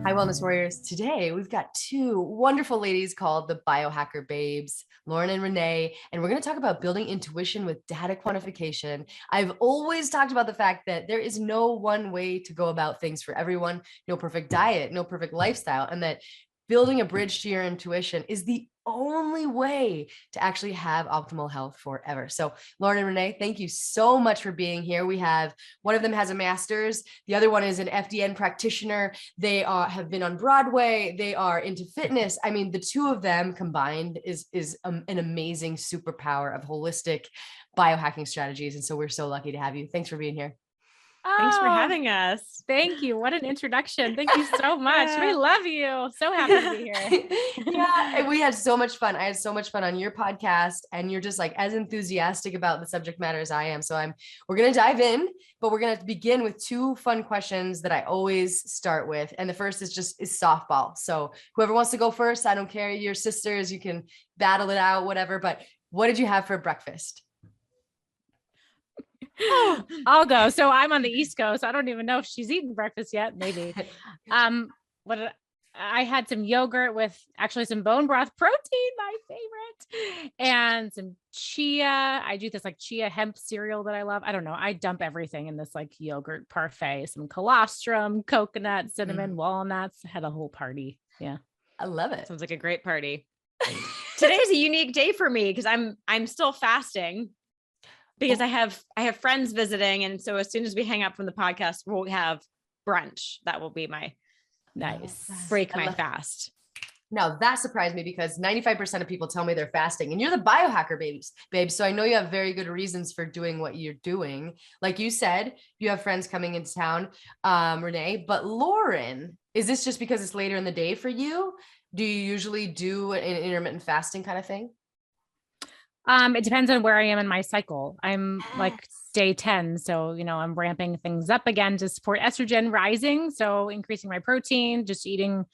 Hi, Wellness Warriors. Today, we've got two wonderful ladies called the Biohacker Babes, Lauren and Renee, and we're going to talk about building intuition with data quantification. I've always talked about the fact that there is no one way to go about things for everyone, no perfect diet, no perfect lifestyle, and that building a bridge to your intuition is the only way to actually have optimal health forever. So Lauren and Renee, thank you so much for being here. We have, one of them has a master's. The other one is an FDN practitioner. They have been on Broadway. They are into fitness. I mean, the two of them combined is an amazing superpower of holistic biohacking strategies. And so we're so lucky to have you. Thanks for being here. Thanks for having us. Thank you. What an introduction. Thank you so much. We love you. So happy to be here. Yeah, we had so much fun. I had so much fun on your podcast, and you're just like as enthusiastic about the subject matter as I am. So we're going to dive in, but we're going to begin with two fun questions that I always start with. And the first is softball. So whoever wants to go first, I don't care. Your sisters, you can battle it out, whatever. But what did you have for breakfast? Oh, I'll go. So I'm on the East Coast. So I don't even know if she's eaten breakfast yet. Maybe. I had some yogurt with actually some bone broth protein, my favorite, and some chia. I do this like chia hemp cereal that I love. I don't know. I dump everything in this like yogurt parfait, some colostrum, coconut, cinnamon, walnuts. Had a whole party. Yeah. I love it. Sounds like a great party. Today's a unique day for me because I'm still fasting. Because I have friends visiting. And so as soon as we hang up from the podcast, we'll have brunch. That will be my break my fast. Now that surprised me because 95% of people tell me they're fasting, and you're the biohacker babe. So I know you have very good reasons for doing what you're doing. Like you said, you have friends coming into town, Renee, but Lauren, is this just because it's later in the day for you? Do you usually do an intermittent fasting kind of thing? It depends on where I am in my cycle. I'm like day 10. So, I'm ramping things up again to support estrogen rising. So increasing my protein, just eating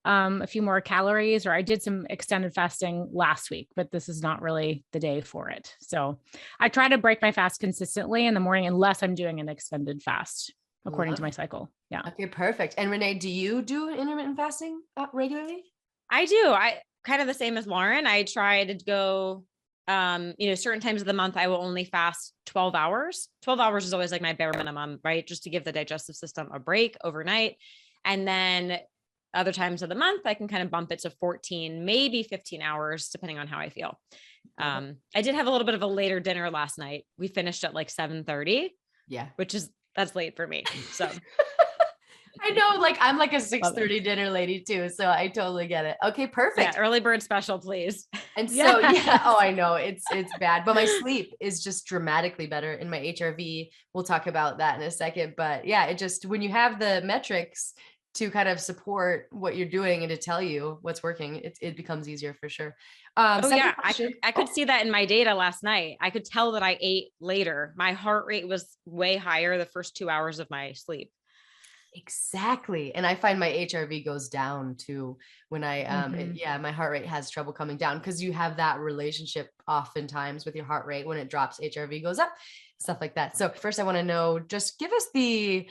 a few more calories, or I did some extended fasting last week, but this is not really the day for it. So I try to break my fast consistently in the morning, unless I'm doing an extended fast according to my cycle. Yeah. Okay, perfect. And Renee, do you do intermittent fasting regularly? I do. I kind of the same as Lauren. I try to go certain times of the month, I will only fast 12 hours. 12 hours is always like my bare minimum, right? Just to give the digestive system a break overnight. And then other times of the month, I can kind of bump it to 14, maybe 15 hours, depending on how I feel. I did have a little bit of a later dinner last night. We finished at like 7:30. Yeah. That's late for me. So I know, like I'm like a 6:30 dinner lady too. So I totally get it. Okay, perfect. Yeah, early bird special, please. And so, oh, I know it's bad, but my sleep is just dramatically better in my HRV. We'll talk about that in a second, but yeah, it just, when you have the metrics to kind of support what you're doing and to tell you what's working, it becomes easier for sure. I could see that in my data last night. I could tell that I ate later. My heart rate was way higher the first 2 hours of my sleep. Exactly. And I find my HRV goes down too when I, my heart rate has trouble coming down, because you have that relationship oftentimes with your heart rate. When it drops, HRV goes up, stuff like that. So first I want to know, just give us the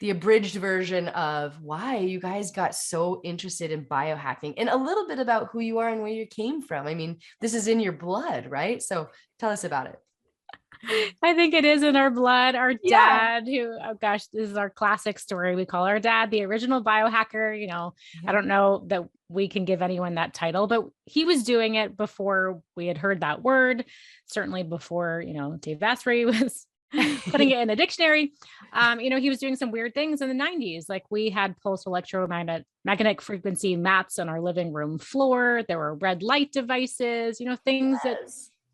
abridged version of why you guys got so interested in biohacking, and a little bit about who you are and where you came from. I mean, this is in your blood, right? So tell us about it. I think it is in our blood. Our dad, this is our classic story. We call our dad the original biohacker. I don't know that we can give anyone that title, but he was doing it before we had heard that word. Certainly before, Dave Asprey was putting it in a dictionary. He was doing some weird things in the 90s. Like we had pulse magnetic frequency mats on our living room floor. There were red light devices, things that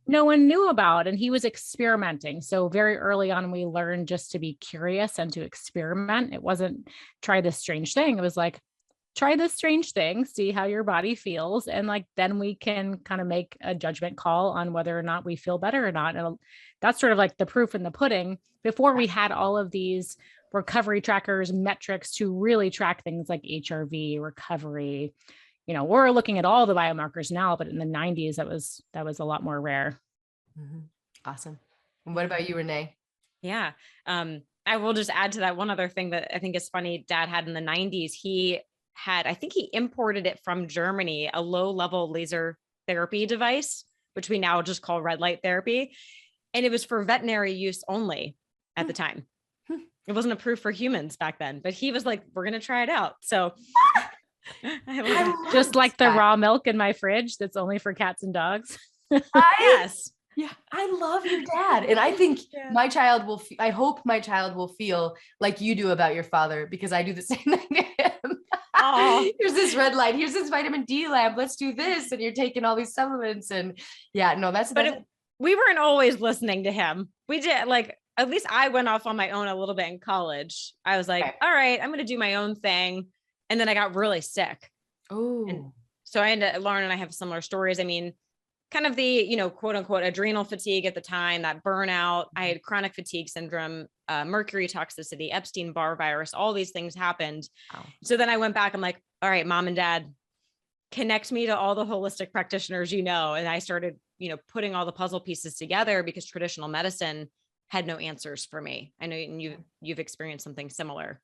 no one knew about, and he was experimenting. So very early on, we learned just to be curious and to experiment. It wasn't try this strange thing. It was like, try this strange thing, see how your body feels. And like, then we can kind of make a judgment call on whether or not we feel better or not. And that's sort of like the proof in the pudding. Before we had all of these recovery trackers, metrics to really track things like HRV, recovery, we're looking at all the biomarkers now, but in the 90s, that was a lot more rare. Awesome. And what about you, Renee? Yeah. I I will just add to that one other thing that I think is funny. Dad had in the 90s. I think he imported it from Germany, a low level laser therapy device, which we now just call red light therapy. And it was for veterinary use only at the time. It wasn't approved for humans back then, but he was like, we're going to try it out. So just like the raw milk in my fridge that's only for cats and dogs. Yes. Yeah, I love your dad. And I think I hope my child will feel like you do about your father, because I do the same thing to him. Here's this red light. Here's this vitamin D lab. Let's do this. And you're taking all these supplements. And yeah, no, we weren't always listening to him. We did, like, at least I went off on my own a little bit in college. I was like, all right, I'm going to do my own thing. And then I got really sick. Oh, so Lauren and I have similar stories. I mean, kind of the, quote unquote, adrenal fatigue at the time, that burnout. I had chronic fatigue syndrome, mercury toxicity, Epstein-Barr virus, all these things happened. Wow. So then I went back, I'm like, all right, mom and dad, connect me to all the holistic practitioners, and I started, putting all the puzzle pieces together, because traditional medicine had no answers for me. I know you've experienced something similar.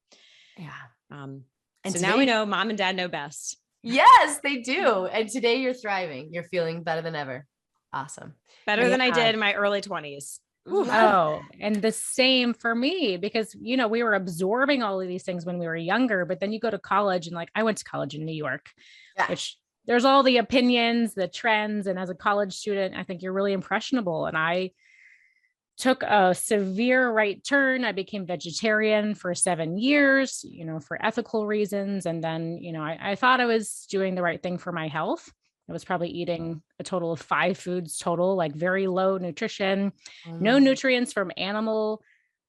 Yeah. And so now we know mom and dad know best. Yes, they do. And today you're thriving. You're feeling better than ever. Awesome. Better than I did in my early 20s. Oh, and the same for me, because, we were absorbing all of these things when we were younger, but then you go to college, and like, I went to college in New York, which there's all the opinions, the trends. And as a college student, I think you're really impressionable. And I took a severe right turn. I became vegetarian for 7 years, for ethical reasons. And then, I thought I was doing the right thing for my health. I was probably eating a total of 5 foods total, like very low nutrition, no nutrients from animal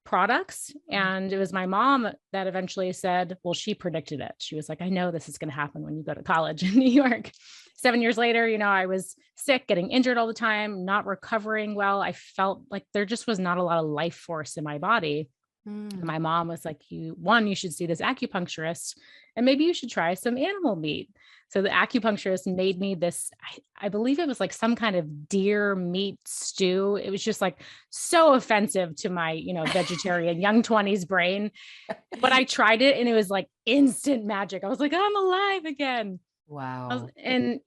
products. And it was my mom that eventually said, well, she predicted it. She was like, I know this is going to happen when you go to college in New York. 7 years later, I was sick, getting injured all the time, not recovering well. I felt like there just was not a lot of life force in my body. My mom was like, you should see this acupuncturist, and maybe you should try some animal meat. So the acupuncturist made me this, I believe it was like some kind of deer meat stew. It was just like so offensive to my, vegetarian young 20s brain, but I tried it and it was like instant magic. I was like, I'm alive again. Wow. And,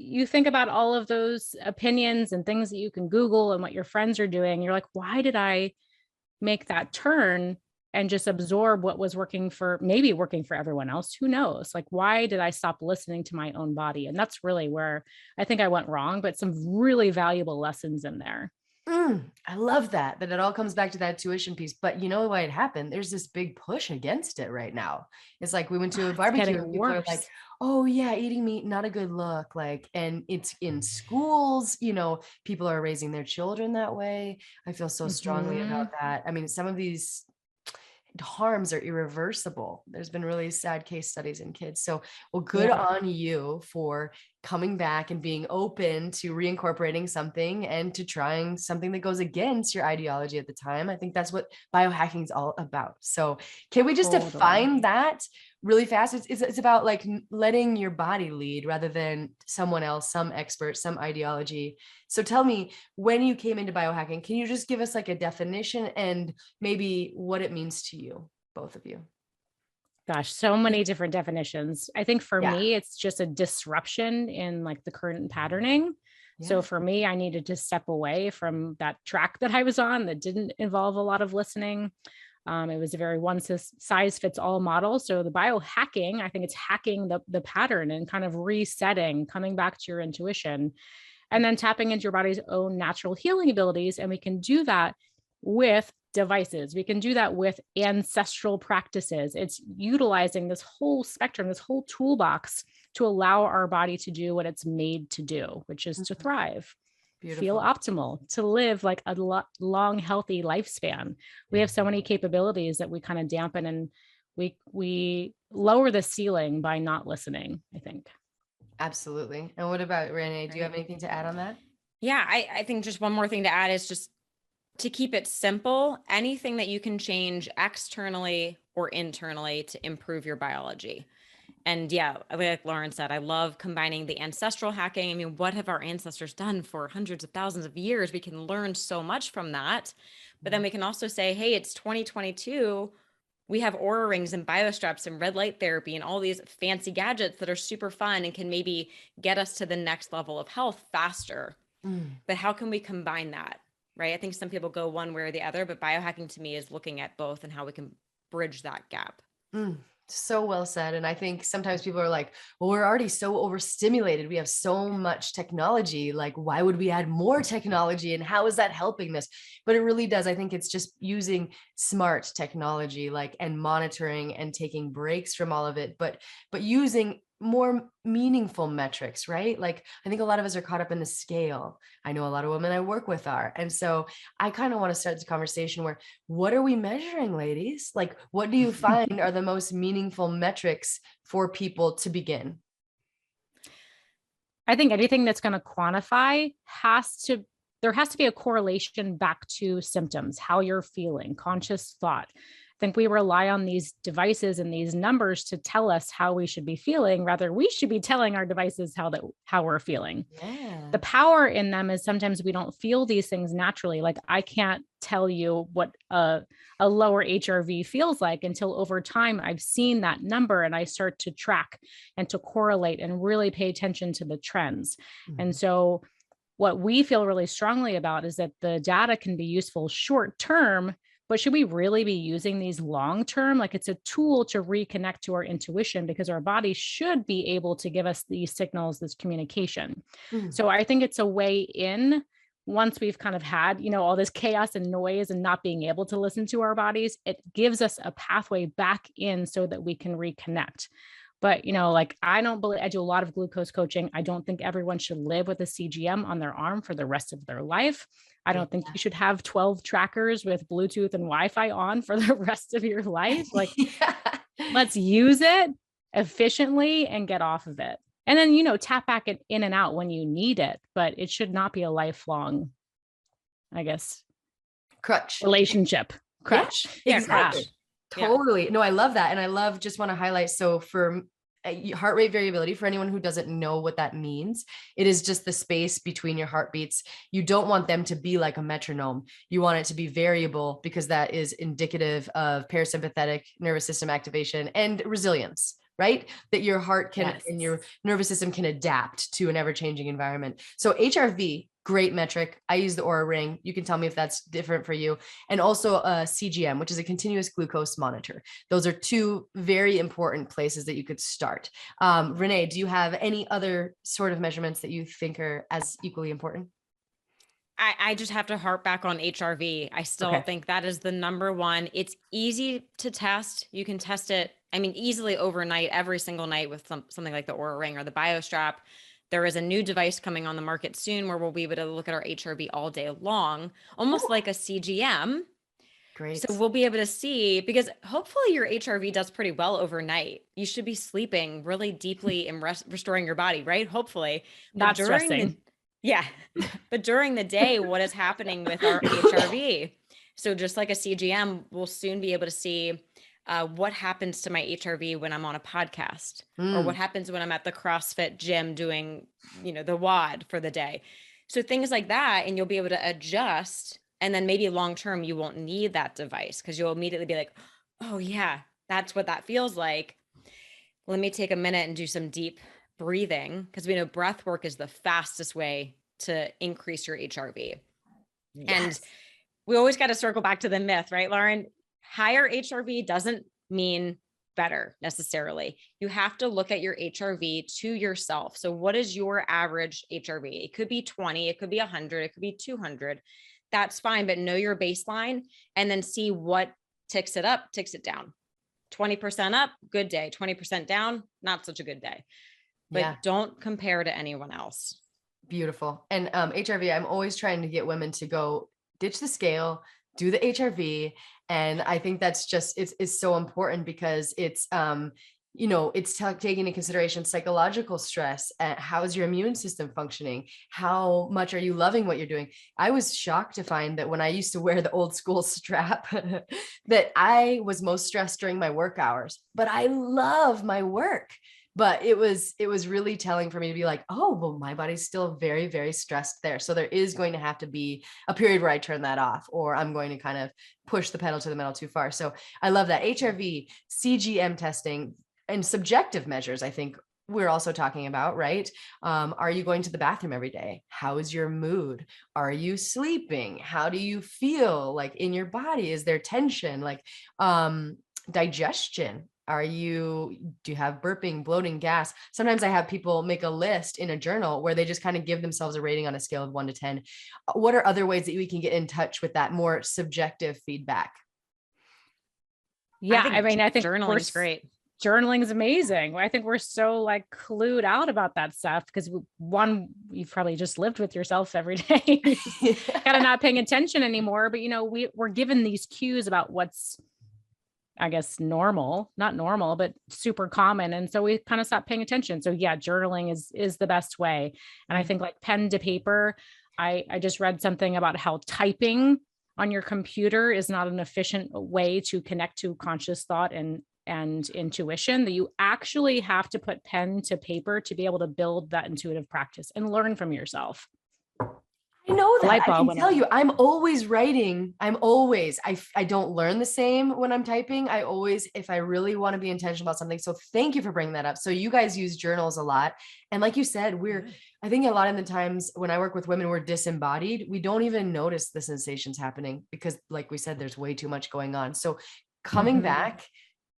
you think about all of those opinions and things that you can Google and what your friends are doing. You're like, why did I make that turn and just absorb what was working for everyone else? Who knows? Like, why did I stop listening to my own body? And that's really where I think I went wrong, but some really valuable lessons in there. I love that it all comes back to that tuition piece. But you know why it happened? There's this big push against it right now. It's like we went to a barbecue and people are like, oh yeah, eating meat, not a good look. Like, and it's in schools, people are raising their children that way. I feel so strongly about that. I mean, some of these harms are irreversible. There's been really sad case studies in kids. So, well, good on you for coming back and being open to reincorporating something and to trying something that goes against your ideology at the time. I think that's what biohacking is all about. So can we just define that really fast? It's about like letting your body lead rather than someone else, some expert, some ideology. So tell me, when you came into biohacking, can you just give us like a definition and maybe what it means to you, both of you? Gosh, so many different definitions. I think for me, it's just a disruption in like the current patterning. Yeah. So for me, I needed to step away from that track that I was on that didn't involve a lot of listening. It was a very one size fits all model. So the biohacking, I think it's hacking the pattern and kind of resetting, coming back to your intuition, and then tapping into your body's own natural healing abilities. And we can do that with devices. We can do that with ancestral practices. It's utilizing this whole spectrum, this whole toolbox to allow our body to do what it's made to do, which is to thrive, feel optimal, to live like a long, healthy lifespan. We have so many capabilities that we kind of dampen, and we lower the ceiling by not listening, I think. Absolutely. And what about Renee? Do you have anything to add on that? Yeah, I think just one more thing to add is just to keep it simple, anything that you can change externally or internally to improve your biology. And yeah, like Lauren said, I love combining the ancestral hacking. I mean, what have our ancestors done for hundreds of thousands of years? We can learn so much from that. But then we can also say, hey, it's 2022. We have Aura rings and biostraps and red light therapy and all these fancy gadgets that are super fun and can maybe get us to the next level of health faster. But how can we combine that? Right? I think some people go one way or the other, but biohacking to me is looking at both and how we can bridge that gap. So well said. And I think sometimes people are like, well, we're already so overstimulated. We have so much technology. Like, why would we add more technology? And how is that helping this? But it really does. I think it's just using smart technology, like, and monitoring and taking breaks from all of it, but using more meaningful metrics, right? Like, I think a lot of us are caught up in the scale. I know a lot of women I work with are. And so I kind of want to start this conversation where, what are we measuring, ladies? Like, what do you find are the most meaningful metrics for people to begin? I think anything that's going to quantify there has to be a correlation back to symptoms, how you're feeling, conscious thought. I think we rely on these devices and these numbers to tell us how we should be feeling. Rather, we should be telling our devices how we're feeling. Yeah. The power in them is sometimes we don't feel these things naturally. Like, I can't tell you what a lower HRV feels like until over time I've seen that number and I start to track and to correlate and really pay attention to the trends. And so what we feel really strongly about is that the data can be useful short term, but should we really be using these long term? Like, it's a tool to reconnect to our intuition, because our body should be able to give us these signals, this communication. So I think it's a way in, once we've kind of had, all this chaos and noise and not being able to listen to our bodies, it gives us a pathway back in so that we can reconnect. But, like, I do a lot of glucose coaching. I don't think everyone should live with a CGM on their arm for the rest of their life. I don't think you should have 12 trackers with Bluetooth and Wi-Fi on for the rest of your life. Like, let's use it efficiently and get off of it. And then, tap back it in and out when you need it, but it should not be a lifelong, I guess, Crutch. Relationship. Crutch. Yeah, exactly. Totally. Yeah. No, I love that. And I just want to highlight. So for heart rate variability, for anyone who doesn't know what that means, it is just the space between your heartbeats. You don't want them to be like a metronome. You want it to be variable, because that is indicative of parasympathetic nervous system activation and resilience, right? That your heart can and your nervous system can adapt to an ever-changing environment. So HRV, great metric. I use the Aura ring. You can tell me if that's different for you. And also a CGM, which is a continuous glucose monitor. Those are two very important places that you could start. Renee, do you have any other sort of measurements that you think are as equally important? I just have to harp back on HRV. I still think that is the number one. It's easy to test. You can test it, easily overnight, every single night with something like the Aura ring or the BioStrap. There is a new device coming on the market soon where we'll be able to look at our HRV all day long, almost like a CGM. Great. So we'll be able to see, because hopefully your HRV does pretty well overnight. You should be sleeping really deeply and restoring your body, right? Hopefully. Not stressing. But during the day, what is happening with our HRV? So just like a CGM, we'll soon be able to see what happens to my HRV when I'm on a podcast, or what happens when I'm at the CrossFit gym doing, the WOD for the day. So things like that, and you'll be able to adjust. And then maybe long-term, you won't need that device, because you'll immediately be like, oh yeah, that's what that feels like. Let me take a minute and do some deep breathing, because we know breath work is the fastest way to increase your HRV. Yes. And we always got to circle back to the myth, right, Lauren? Higher HRV doesn't mean better necessarily. You have to look at your HRV to yourself. So what is your average HRV? It could be 20, it could be 100, it could be 200. That's fine, but know your baseline and then see what ticks it up, ticks it down. 20% up, good day. 20% down, not such a good day. But don't compare to anyone else. Beautiful. And HRV, I'm always trying to get women to go ditch the scale, do the HRV. And I think that's just, it's so important, because it's, it's taking into consideration psychological stress. How is your immune system functioning? How much are you loving what you're doing? I was shocked to find that when I used to wear the old school strap, that I was most stressed during my work hours, but I love my work. But it was really telling for me to be like, oh, well, my body's still very, very stressed there. So there is going to have to be a period where I turn that off, or I'm going to kind of push the pedal to the metal too far. So I love that. HRV, CGM testing, and subjective measures, I think we're also talking about, right? Are you going to the bathroom every day? How is your mood? Are you sleeping? How do you feel like in your body? Is there tension? Like digestion? Do you have burping, bloating, gas? Sometimes I have people make a list in a journal where they just kind of give themselves a rating on a scale of 1 to 10. What are other ways that we can get in touch with that more subjective feedback? Yeah, I think journaling is great. Journaling is amazing. I think we're so like clued out about that stuff because one, you've probably just lived with yourself every day. Kind of not paying attention anymore. But we're given these cues about what's, I guess, normal, not normal, but super common. And so we kind of stop paying attention. So yeah, journaling is the best way. And I think like pen to paper, I just read something about how typing on your computer is not an efficient way to connect to conscious thought and intuition, that you actually have to put pen to paper to be able to build that intuitive practice and learn from yourself. I know that. I can tell you, I'm always writing. I don't learn the same when I'm typing. If I really want to be intentional about something. So thank you for bringing that up. So you guys use journals a lot. And like you said, I think a lot of the times when I work with women, we're disembodied. We don't even notice the sensations happening because like we said, there's way too much going on. So coming back,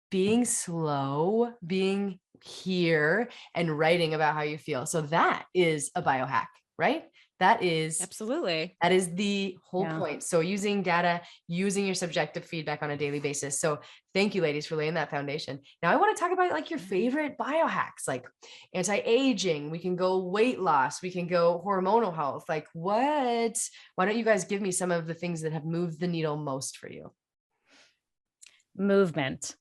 being slow, being here and writing about how you feel. So that is a biohack, right? That is the whole point. So using data, using your subjective feedback on a daily basis. So thank you, ladies, for laying that foundation. Now I want to talk about like your favorite biohacks, like anti-aging. We can go weight loss. We can go hormonal health. Like why don't you guys give me some of the things that have moved the needle most for you? Movement.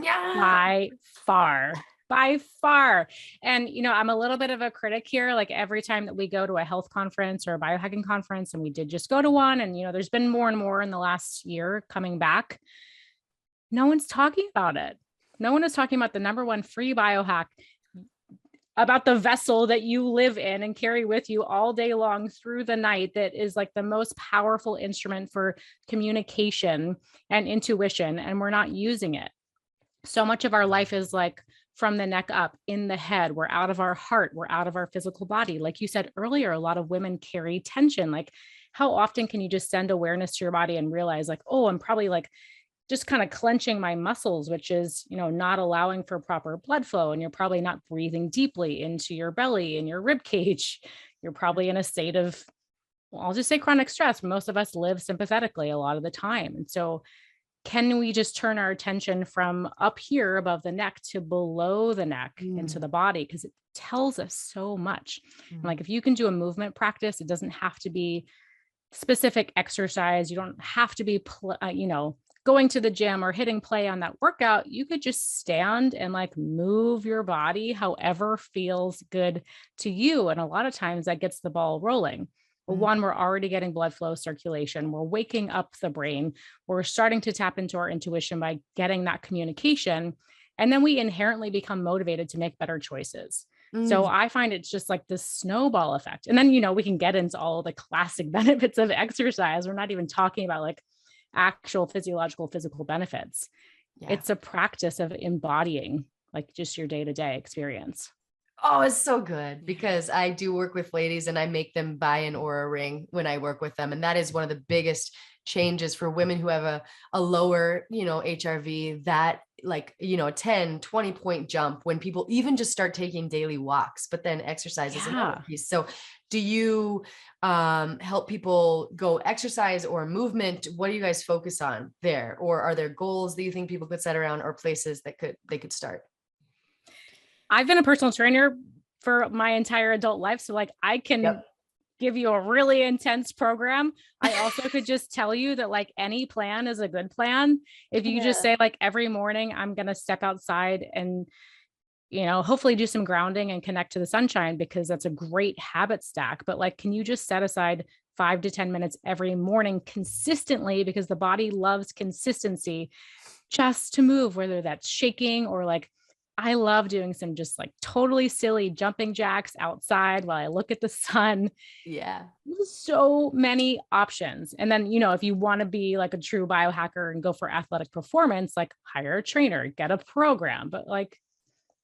Yeah. By far. And, I'm a little bit of a critic here. Like every time that we go to a health conference or a biohacking conference, and we did just go to one, and, there's been more and more in the last year coming back. No one's talking about it. No one is talking about the number one free biohack, about the vessel that you live in and carry with you all day long through the night. That is like the most powerful instrument for communication and intuition. And we're not using it. So much of our life is like from the neck up, in the head. We're out of our heart. We're out of our physical body. Like you said earlier, a lot of women carry tension. Like how often can you just send awareness to your body and realize like, oh, I'm probably like just kind of clenching my muscles, which is, not allowing for proper blood flow. And you're probably not breathing deeply into your belly and your rib cage. You're probably in a state of, well, I'll just say chronic stress. Most of us live sympathetically a lot of the time. And so can we just turn our attention from up here above the neck to below the neck into the body? Because it tells us so much. Like if you can do a movement practice, it doesn't have to be specific exercise. You don't have to be, going to the gym or hitting play on that workout. You could just stand and like move your body however feels good to you. And a lot of times that gets the ball rolling. Well, one, we're already getting blood flow, circulation. We're waking up the brain. We're starting to tap into our intuition by getting that communication. And then we inherently become motivated to make better choices. So I find it's just like this snowball effect. And then, we can get into all the classic benefits of exercise. We're not even talking about like actual physical benefits. Yeah. It's a practice of embodying like just your day-to-day experience. Oh, it's so good because I do work with ladies and I make them buy an Oura ring when I work with them. And that is one of the biggest changes for women who have a lower, HRV, that like, 10, 20 point jump when people even just start taking daily walks, but then exercise is another piece. So do you help people go exercise or movement? What do you guys focus on there? Or are there goals that you think people could set around or places that they could start? I've been a personal trainer for my entire adult life. So like I can give you a really intense program. I also could just tell you that like any plan is a good plan. If you just say like every morning, I'm going to step outside and, hopefully do some grounding and connect to the sunshine, because that's a great habit stack. But like, can you just set aside 5 to 10 minutes every morning consistently, because the body loves consistency, just to move, whether that's shaking or like, I love doing some just like totally silly jumping jacks outside while I look at the sun. Yeah. So many options. And then, if you want to be like a true biohacker and go for athletic performance, like hire a trainer, get a program, but like,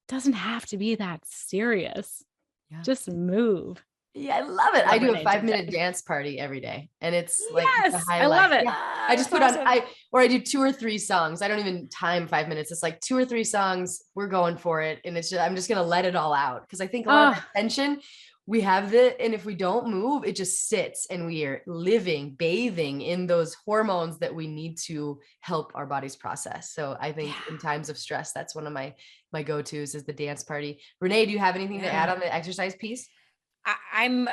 doesn't have to be that serious. Yeah. Just move. Yeah, I love it. I do a Renee 5-minute dance party every day, and it's like Yes, the I highlight. love it. Yeah. I just put on I do 2 or 3 songs. I don't even time 5 minutes. It's like 2 or 3 songs. We're going for it, and it's just, I'm just gonna let it all out, because I think a lot of that tension we have and if we don't move, it just sits, and we are bathing in those hormones that we need to help our bodies process. So I think in times of stress, that's one of my go-tos is the dance party. Renee, do you have anything to add on the exercise piece? I'm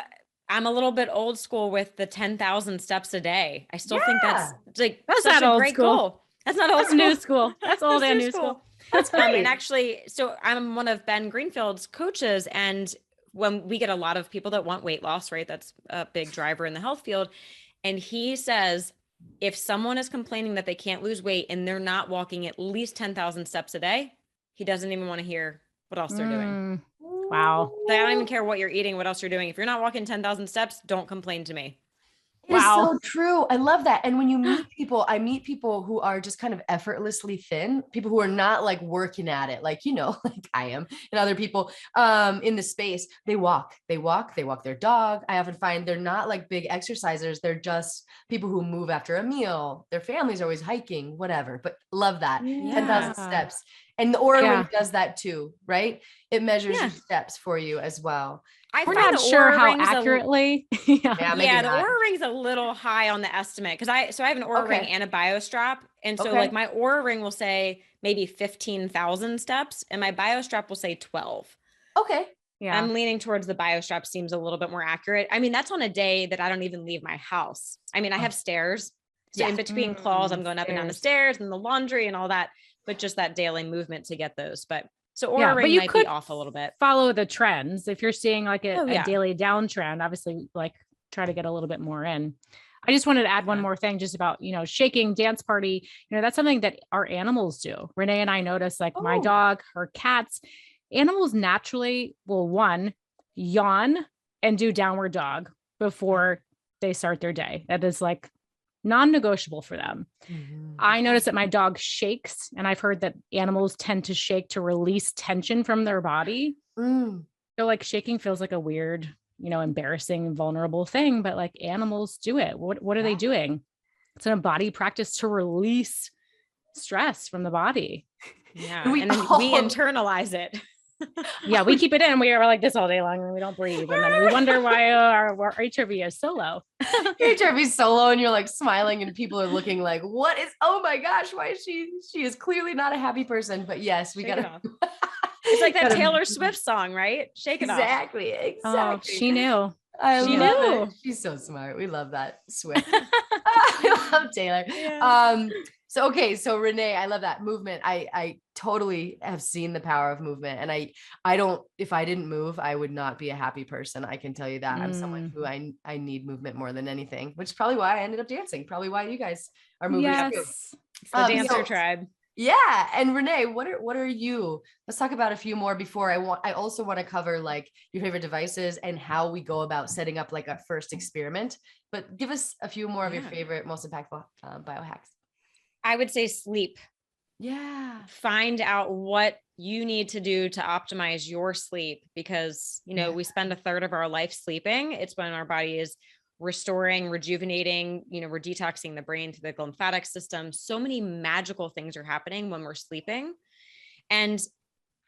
a little bit old school with the 10,000 steps a day. I still think that's such not a old great school. Goal. That's not old That's school. new school. That's old and new school. That's great. And actually, so I'm one of Ben Greenfield's coaches, and when we get a lot of people that want weight loss, right? That's a big driver in the health field. And he says, if someone is complaining that they can't lose weight and they're not walking at least 10,000 steps a day, he doesn't even want to hear what else they're doing. Wow. I don't even care what you're eating, what else you're doing. If you're not walking 10,000 steps, don't complain to me. It is so true. I love that. And when you meet people, I meet people who are just kind of effortlessly thin, people who are not like working at it, like, like I am, and other people in the space, they walk their dog. I often find they're not like big exercisers. They're just people who move after a meal. Their family's always hiking, whatever, but love that. 10,000 steps. And the Oura Ring does that too, right? It measures your steps for you as well. We're not sure how accurately. The Oura Ring's a little high on the estimate, because I have an Oura Ring and a BioStrap, and so like my Oura Ring will say maybe 15,000 steps, and my BioStrap will say 12. Okay. Yeah, I'm leaning towards the BioStrap. Seems a little bit more accurate. I mean, that's on a day that I don't even leave my house. I mean, I have stairs, so in between calls, I'm going up and down the stairs and the laundry and all that, but just that daily movement to get those. But so Oura Ring might be off a little bit. Follow the trends. If you're seeing like a daily downtrend, obviously like try to get a little bit more in. I just wanted to add one more thing just about, shaking, dance party. That's something that our animals do. Renee and I notice like my dog, her cats, animals naturally will yawn and do downward dog before they start their day. That is like non-negotiable for them. I notice that my dog shakes, and I've heard that animals tend to shake to release tension from their body. So like shaking feels like a weird, embarrassing, vulnerable thing, but like animals do it. What are they doing? It's a body practice to release stress from the body. Yeah. And then we internalize it. Yeah, we keep it in. We are like this all day long and we don't breathe. And then we wonder why our HRV is so low. Your HRV is so low, and you're like smiling, and people are looking like, what is, oh my gosh, why is she is clearly not a happy person. But yes, we got to. It's like that Taylor Swift song, right? Shake it off. Exactly. Oh, she knew. She knew. She's so smart. We love that Swift. I love Taylor. Yeah. So Renee, I love that movement. I totally have seen the power of movement, and I don't, if I didn't move, I would not be a happy person. I can tell you that. I'm someone who I need movement more than anything, which is probably why I ended up dancing. Probably why you guys are moving. Yes. It's the dancer tribe. Yeah. And Renee, what are you? Let's talk about a few more before I also want to cover like your favorite devices and how we go about setting up like a first experiment, but give us a few more of your favorite, most impactful biohacks. I would say sleep. Yeah. Find out what you need to do to optimize your sleep, because, we spend a third of our life sleeping. It's when our body is restoring, rejuvenating, we're detoxing the brain through the lymphatic system. So many magical things are happening when we're sleeping. And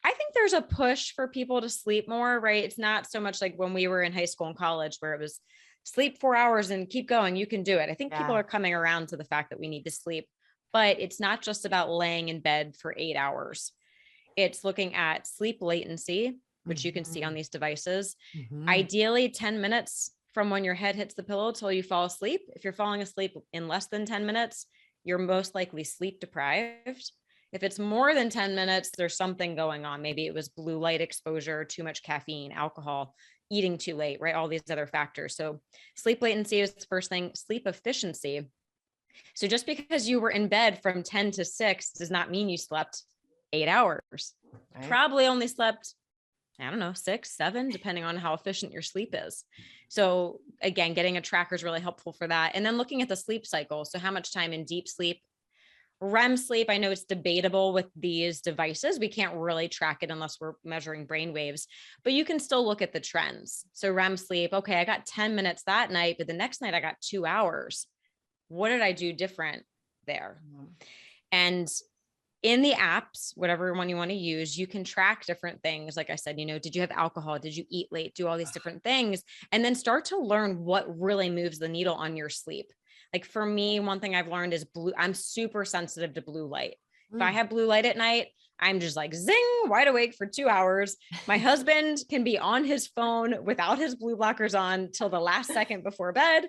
I think there's a push for people to sleep more, right? It's not so much like when we were in high school and college where it was sleep 4 hours and keep going. You can do it. I think people are coming around to the fact that we need to sleep, but it's not just about laying in bed for 8 hours. It's looking at sleep latency, which you can see on these devices. Ideally 10 minutes from when your head hits the pillow till you fall asleep. If you're falling asleep in less than 10 minutes, you're most likely sleep deprived. If it's more than 10 minutes, there's something going on. Maybe it was blue light exposure, too much caffeine, alcohol, eating too late, right? All these other factors. So sleep latency is the first thing. Sleep efficiency. So just because you were in bed from 10 to 6 does not mean you slept 8 hours. Right. Probably only slept, I don't know, 6, 7, depending on how efficient your sleep is. So again, getting a tracker is really helpful for that. And then looking at the sleep cycle. So how much time in deep sleep, REM sleep. I know it's debatable with these devices. We can't really track it unless we're measuring brain waves, but you can still look at the trends. So REM sleep, okay, I got 10 minutes that night, but the next night I got 2 hours. What did I do different there? And in the apps, whatever one you want to use, you can track different things. Like I said, did you have alcohol? Did you eat late? Do all these different things, and then start to learn what really moves the needle on your sleep. Like for me, one thing I've learned is I'm super sensitive to blue light. If I have blue light at night, I'm just like zing, wide awake for 2 hours. My husband can be on his phone without his blue blockers on till the last second before bed,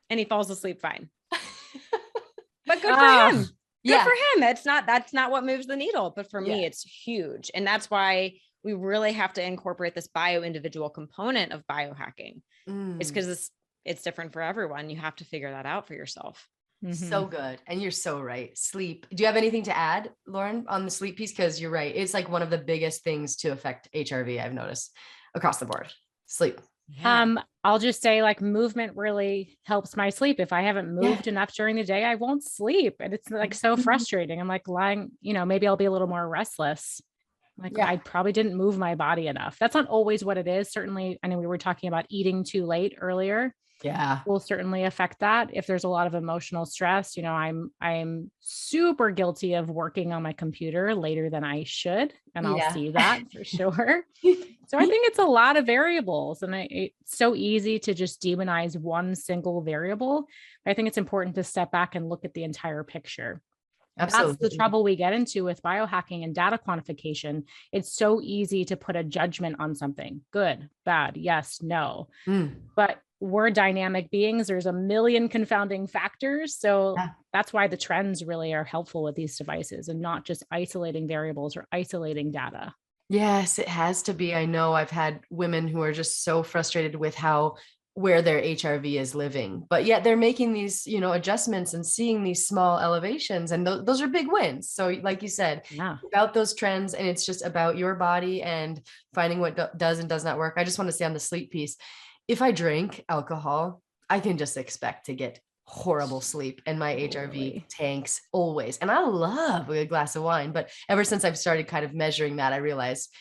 and he falls asleep fine. But good for him. Good for him. That's not what moves the needle. But for me, it's huge. And that's why we really have to incorporate this bio-individual component of biohacking. It's because it's different for everyone. You have to figure that out for yourself. So good. And you're so right. Sleep. Do you have anything to add, Lauren, on the sleep piece? Because you're right. It's like one of the biggest things to affect HRV, I've noticed across the board. Sleep. Yeah. I'll just say like movement really helps my sleep. If I haven't moved enough during the day, I won't sleep. And it's like so frustrating. I'm like lying, maybe I'll be a little more restless. Like I probably didn't move my body enough. That's not always what it is. Certainly, I know we were talking about eating too late earlier. Yeah. Will certainly affect that. If there's a lot of emotional stress, I'm super guilty of working on my computer later than I should. And I'll see that for sure. So I think it's a lot of variables, and it's so easy to just demonize one single variable. But I think it's important to step back and look at the entire picture. Absolutely. That's the trouble we get into with biohacking and data quantification. It's so easy to put a judgment on something. Good, bad, yes, no. But we're dynamic beings. There's a million confounding factors. So that's why the trends really are helpful with these devices and not just isolating variables or isolating data. Yes, it has to be. I know I've had women who are just so frustrated with where their HRV is living, but yet they're making these, adjustments and seeing these small elevations, and those are big wins. So like you said, about those trends, and it's just about your body and finding what does and does not work. I just want to say on the sleep piece, if I drink alcohol, I can just expect to get horrible sleep, and my HRV tanks always. And I love a good glass of wine, but ever since I've started kind of measuring that, I realized,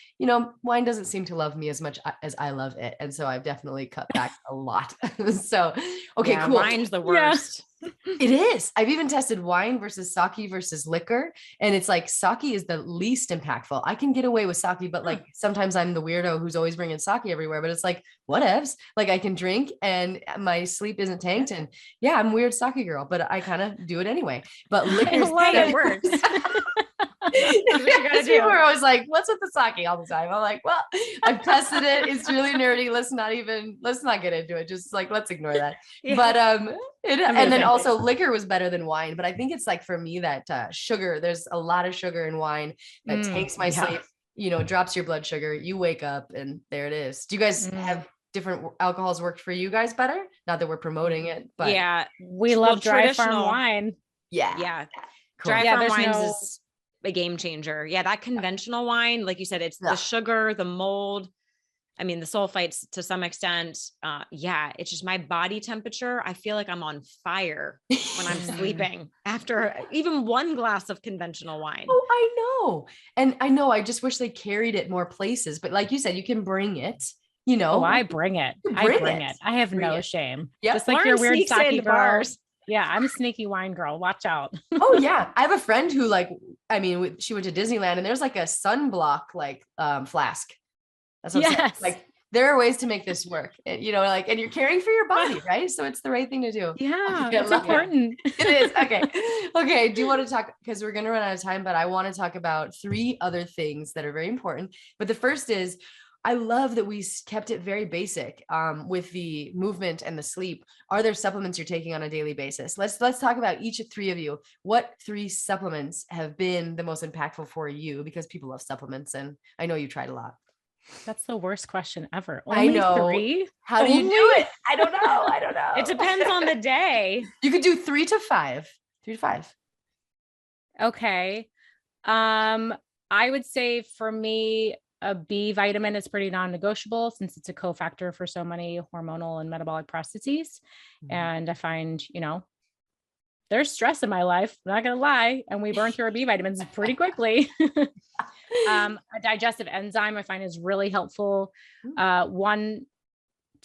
wine doesn't seem to love me as much as I love it. And so I've definitely cut back a lot. So, okay, cool. Wine's the worst. It is. I've even tested wine versus sake versus liquor. And it's like sake is the least impactful. I can get away with sake, but like sometimes I'm the weirdo who's always bringing sake everywhere, but it's like, whatevs. Like I can drink and my sleep isn't tanked. And I'm a weird sake girl, but I kind of do it anyway. But liquor works. People are always like, what's with the sake all the time? I'm like, well, I've tested it. It's really nerdy. Let's not get into it. Just like, let's ignore that. But, and then also liquor was better than wine. But I think it's like for me that sugar, there's a lot of sugar in wine that takes my sleep, drops your blood sugar. You wake up and there it is. Do you guys have different alcohols worked for you guys better? Not that we're promoting it, but we love dry farm wine. Yeah. Cool. Dry farm wines is a game changer. Yeah. That conventional wine, like you said, it's the sugar, the mold. I mean, the sulfites to some extent. It's just my body temperature. I feel like I'm on fire when I'm sleeping after even one glass of conventional wine. Oh, I know. And I know, I just wish they carried it more places, but like you said, you can bring it, I bring it. I bring it. I have no shame. Just like your weird sake bars. Yeah, I'm a sneaky wine girl. Watch out. Oh yeah. I have a friend who she went to Disneyland and there's like a sunblock flask. That's what I'm saying. Like there are ways to make this work. And, and you're caring for your body, right? So it's the right thing to do. Yeah, it's important. It is. Okay. Okay. Do you want to talk, because we're going to run out of time, but I want to talk about 3 other things that are very important. But the first is, I love that we kept it very basic with the movement and the sleep. Are there supplements you're taking on a daily basis? Let's talk about each of three of you. What three supplements have been the most impactful for you? Because people love supplements, and I know you tried a lot. That's the worst question ever. I Only know. three? How do you do it? I don't know. It depends on the day. You could do 3 to 5. 3 to 5. Okay. I would say for me, a B vitamin is pretty non-negotiable since it's a cofactor for so many hormonal and metabolic processes. And I find, there's stress in my life, I'm not going to lie. And we burn through our B vitamins pretty quickly. A digestive enzyme I find is really helpful. One,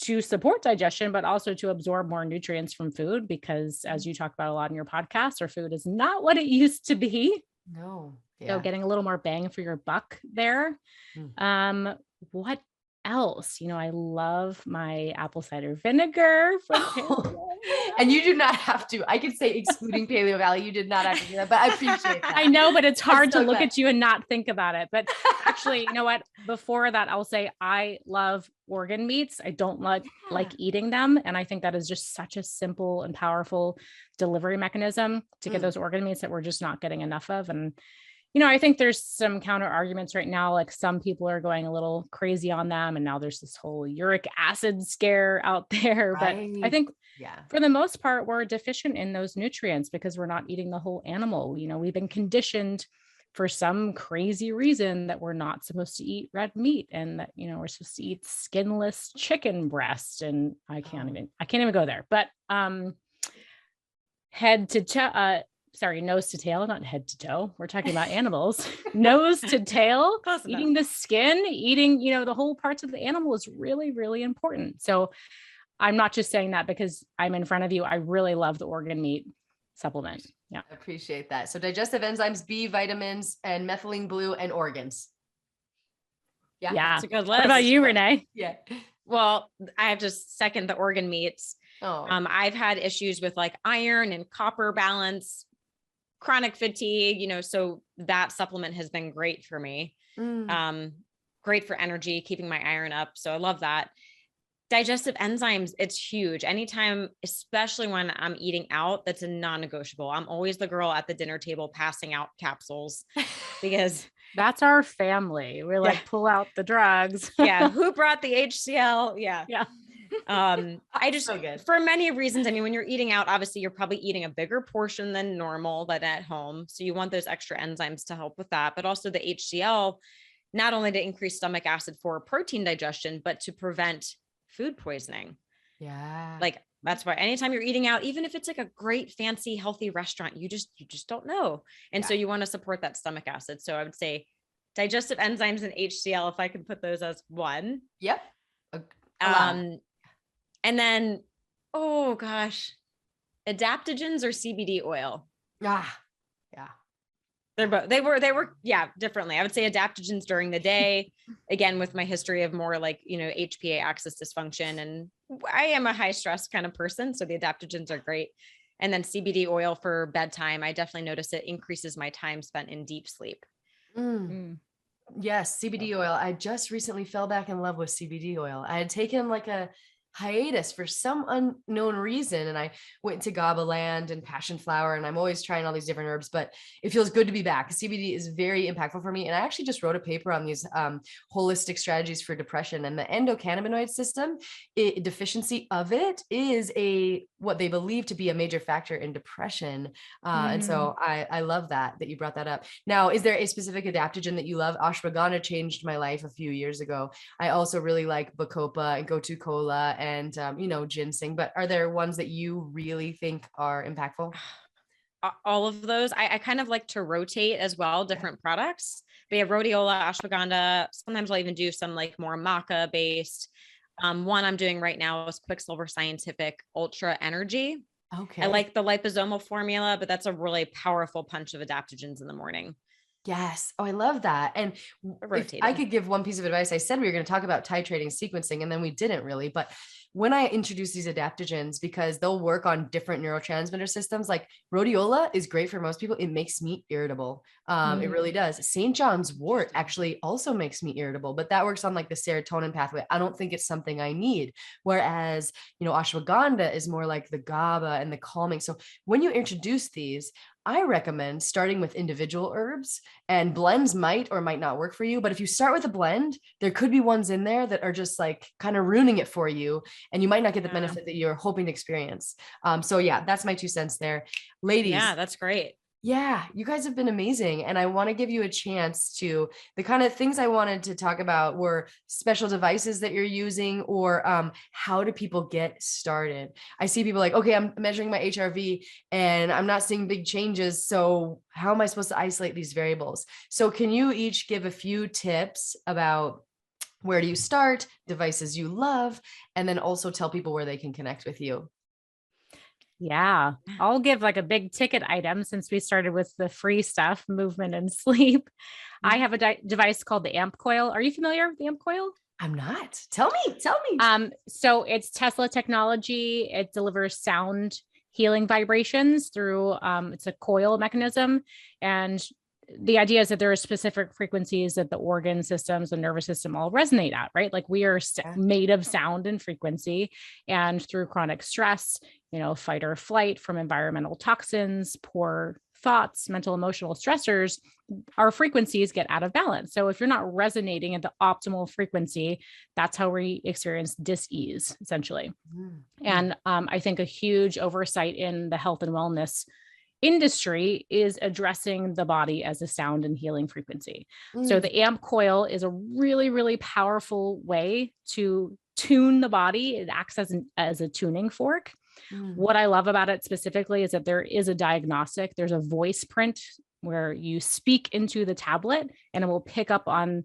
to support digestion, but also to absorb more nutrients from food, because as you talk about a lot in your podcast, our food is not what it used to be. No. So getting a little more bang for your buck there. What else? I love my apple cider vinegar from Paleo. And you do not have to. I could say excluding Paleovalley, you did not have to do that, but I appreciate that. I know, but it's hard so to look glad. at you and not think about it. But actually, you know what? Before that, I'll say I love organ meats. I don't like eating them. And I think that is just such a simple and powerful delivery mechanism to get those organ meats that we're just not getting enough of. And I think there's some counter arguments right now. Like some people are going a little crazy on them. And now there's this whole uric acid scare out there. Right. But I think for the most part, we're deficient in those nutrients because we're not eating the whole animal. We've been conditioned for some crazy reason that we're not supposed to eat red meat and that, we're supposed to eat skinless chicken breast. And I can't even go there, but, nose to tail, not head to toe. We're talking about animals. Nose to tail, eating the skin, eating, the whole parts of the animal is really, really important. So I'm not just saying that because I'm in front of you. I really love the organ meat supplement. Yeah. I appreciate that. So digestive enzymes, B vitamins, and methylene blue, and organs. Yeah. It's a good list. What about you, Renee? Yeah. Well, I have to second the organ meats. Oh. I've had issues with like iron and copper balance, chronic fatigue, so that supplement has been great for me. Great for energy, keeping my iron up. So I love that. Digestive enzymes, it's huge. Anytime, especially when I'm eating out, that's a non-negotiable. I'm always the girl at the dinner table passing out capsules because that's our family. We're like, pull out the drugs. Who brought the HCl? Yeah. I just, so good. For many reasons, when you're eating out, obviously you're probably eating a bigger portion than normal than at home. So you want those extra enzymes to help with that, but also the HCl, not only to increase stomach acid for protein digestion, but to prevent food poisoning. Yeah. Like that's why anytime you're eating out, even if it's like a great, fancy, healthy restaurant, you just don't know. And so you want to support that stomach acid. So I would say digestive enzymes and HCl, if I could put those as one. Yep. And then, oh gosh, adaptogens or CBD oil. Yeah. They were differently. I would say adaptogens during the day, again, with my history of more like, HPA axis dysfunction. And I am a high stress kind of person. So the adaptogens are great. And then CBD oil for bedtime. I definitely notice it increases my time spent in deep sleep. Yes. CBD oil. I just recently fell back in love with CBD oil. I had taken like a hiatus for some unknown reason. And I went to GABA land and passion flower, and I'm always trying all these different herbs, but it feels good to be back. CBD is very impactful for me. And I actually just wrote a paper on these holistic strategies for depression, and the endocannabinoid system, deficiency of it is what they believe to be a major factor in depression. And so I love that you brought that up. Now, is there a specific adaptogen that you love? Ashwagandha changed my life a few years ago. I also really like Bacopa and Gotu Kola and, ginseng, but are there ones that you really think are impactful? All of those. I kind of like to rotate as well, different products. But rhodiola, ashwagandha, sometimes I'll even do some like more maca based. One I'm doing right now is Quicksilver Scientific Ultra Energy. Okay. I like the liposomal formula, but that's a really powerful punch of adaptogens in the morning. Yes. Oh, I love that. And if I could give one piece of advice, I said we were going to talk about titrating sequencing, and then we didn't really. But when I introduce these adaptogens, because they'll work on different neurotransmitter systems, like rhodiola is great for most people. It makes me irritable. It really does. St. John's wort actually also makes me irritable, but that works on like the serotonin pathway. I don't think it's something I need. Whereas, ashwagandha is more like the GABA and the calming. So when you introduce these, I recommend starting with individual herbs, and blends might or might not work for you. But if you start with a blend, there could be ones in there that are just like kind of ruining it for you, and you might not get the benefit that you're hoping to experience. So yeah, that's my 2 cents there. Ladies. Yeah, that's great. Yeah, you guys have been amazing. And I want to give you a chance to, the kind of things I wanted to talk about were special devices that you're using, or how do people get started? I see people like, okay, I'm measuring my HRV and I'm not seeing big changes. So how am I supposed to isolate these variables? So can you each give a few tips about where do you start, devices you love, and then also tell people where they can connect with you? Yeah, I'll give like a big ticket item since we started with the free stuff, movement and sleep. I have a device called the AMP coil. Are you familiar with the AMP coil? I'm not. Tell me. So it's Tesla technology. It delivers sound healing vibrations through, it's a coil mechanism. And the idea is that there are specific frequencies that the organ systems, the nervous system all resonate at, right? Like we are made of sound and frequency, and through chronic stress, fight or flight from environmental toxins, poor thoughts, mental, emotional stressors, our frequencies get out of balance. So if you're not resonating at the optimal frequency, that's how we experience dis-ease, essentially. Mm-hmm. And I think a huge oversight in the health and wellness industry is addressing the body as a sound and healing frequency. So the AMP coil is a really, really powerful way to tune the body. It acts as a tuning fork. What I love about it specifically is that there is a diagnostic. There's a voice print where you speak into the tablet and it will pick up on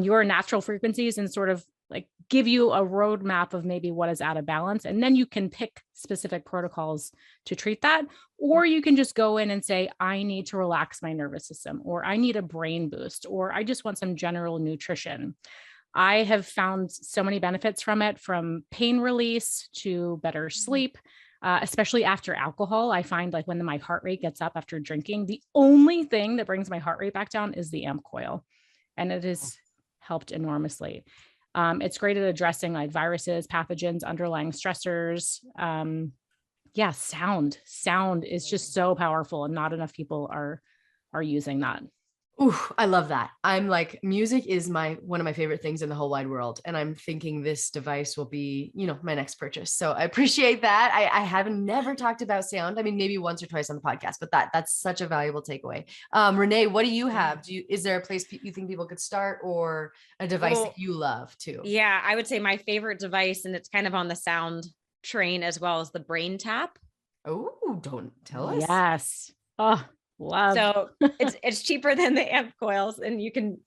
your natural frequencies and sort of like give you a roadmap of maybe what is out of balance. And then you can pick specific protocols to treat that. Or you can just go in and say, I need to relax my nervous system, or I need a brain boost, or I just want some general nutrition. I have found so many benefits from it, from pain release to better sleep, especially after alcohol. I find like when my heart rate gets up after drinking, the only thing that brings my heart rate back down is the AMP coil. And it has helped enormously. It's great at addressing like viruses, pathogens, underlying stressors. Sound is just so powerful, and not enough people are using that. Ooh, I love that. I'm like, music is one of my favorite things in the whole wide world. And I'm thinking this device will be, my next purchase. So I appreciate that. I haven't never talked about sound. I mean, maybe once or twice on the podcast, but that's such a valuable takeaway. Renee, what do you have? Is there a place you think people could start, or a device that you love too? Yeah, I would say my favorite device, and it's kind of on the sound train as well, as the brain tap. Oh, don't tell us. Yes. Oh, love. So it's cheaper than the AMP coils, and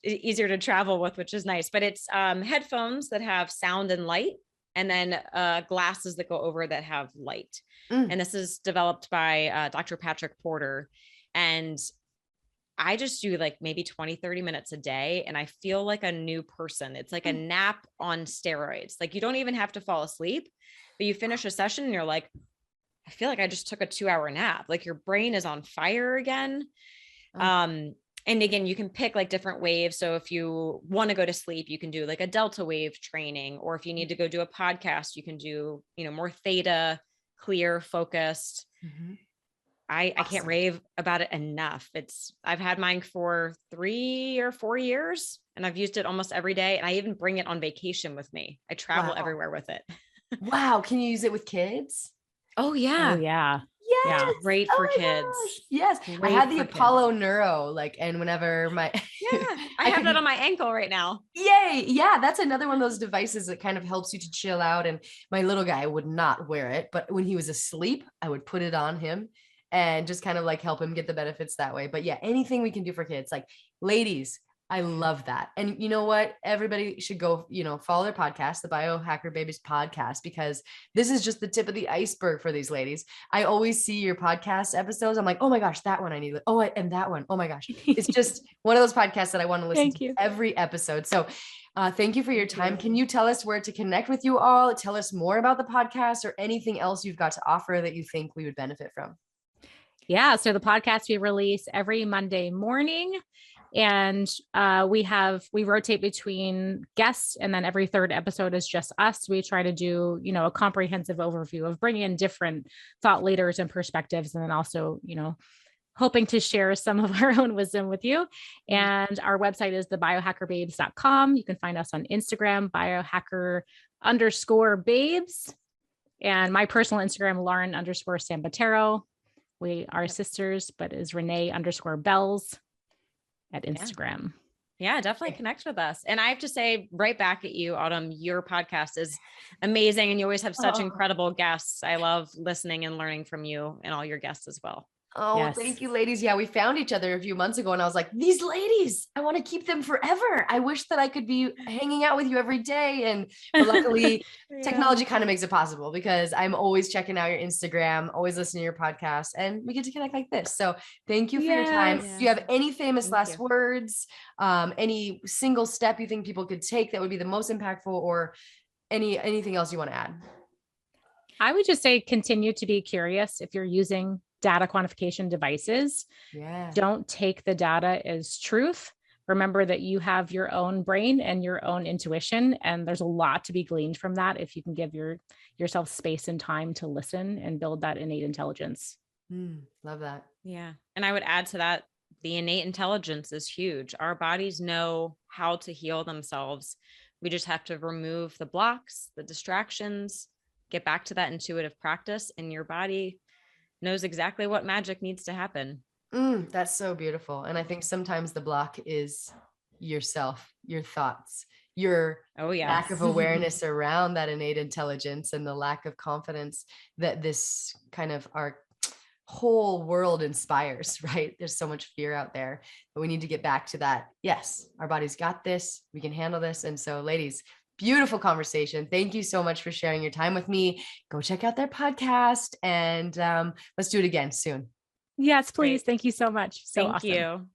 easier to travel with, which is nice. But it's headphones that have sound and light, and then glasses that go over that have light. And this is developed by Dr. Patrick Porter. And I just do like maybe 20, 30 minutes a day, and I feel like a new person. It's like a nap on steroids. Like you don't even have to fall asleep, but you finish a session and you're like, I feel like I just took a 2-hour nap. Like your brain is on fire again. And again, you can pick like different waves. So if you want to go to sleep, you can do like a delta wave training, or if you need to go do a podcast, you can do, more theta, clear, focused. I can't rave about it enough. I've had mine for 3 or 4 years, and I've used it almost every day. And I even bring it on vacation with me. I travel everywhere with it. Wow. Can you use it with kids? Oh yeah. Oh yeah. Yes. Yeah. Great for kids. Gosh. Yes. Great I had the kids. Apollo Neuro, and whenever I have that on my ankle right now. Yay. Yeah. That's another one of those devices that kind of helps you to chill out. And my little guy would not wear it, but when he was asleep, I would put it on him and just kind of like help him get the benefits that way. But yeah, anything we can do for kids, like ladies, I love that. And you know what? Everybody should go, follow their podcast, the Biohacker Babes podcast, because this is just the tip of the iceberg for these ladies. I always see your podcast episodes. I'm like, oh my gosh, that one I need. Oh, and that one. Oh my gosh. It's just one of those podcasts that I want to listen to every episode. So thank you for your time. Can you tell us where to connect with you all? Tell us more about the podcast or anything else you've got to offer that you think we would benefit from. Yeah. So the podcast we release every Monday morning. And we rotate between guests, and then every third episode is just us. We try to do, a comprehensive overview of bringing in different thought leaders and perspectives, and then also, hoping to share some of our own wisdom with you. And our website is thebiohackerbabes.com. You can find us on Instagram, biohacker_babes. And my personal Instagram, Lauren_Sambatero. We are sisters, but is Renee _Belz at Instagram. Yeah, definitely connect with us. And I have to say right back at you, Autumn, your podcast is amazing. And you always have such incredible guests. I love listening and learning from you and all your guests as well. Oh, yes. Thank you, ladies. Yeah, we found each other a few months ago and I was like, these ladies, I want to keep them forever. I wish that I could be hanging out with you every day. But luckily technology kind of makes it possible, because I'm always checking out your Instagram, always listening to your podcast, and we get to connect like this. So thank you for your time. Do you have any famous last words? Any single step you think people could take that would be the most impactful, or anything else you want to add? I would just say continue to be curious. If you're using data quantification devices, don't take the data as truth. Remember that you have your own brain and your own intuition, and there's a lot to be gleaned from that if you can give yourself space and time to listen and build that innate intelligence. Love that. Yeah. And I would add to that, the innate intelligence is huge. Our bodies know how to heal themselves. We just have to remove the blocks, the distractions, get back to that intuitive practice, and your body knows exactly what magic needs to happen. That's so beautiful. And I think sometimes the block is yourself, your thoughts, your lack of awareness around that innate intelligence, and the lack of confidence that this kind of our whole world inspires, right? There's so much fear out there, but we need to get back to that. Yes, our body's got this. We can handle this. And so, ladies, beautiful conversation. Thank you so much for sharing your time with me. Go check out their podcast, and let's do it again soon. Yes, please. Great. Thank you so much. Thank you.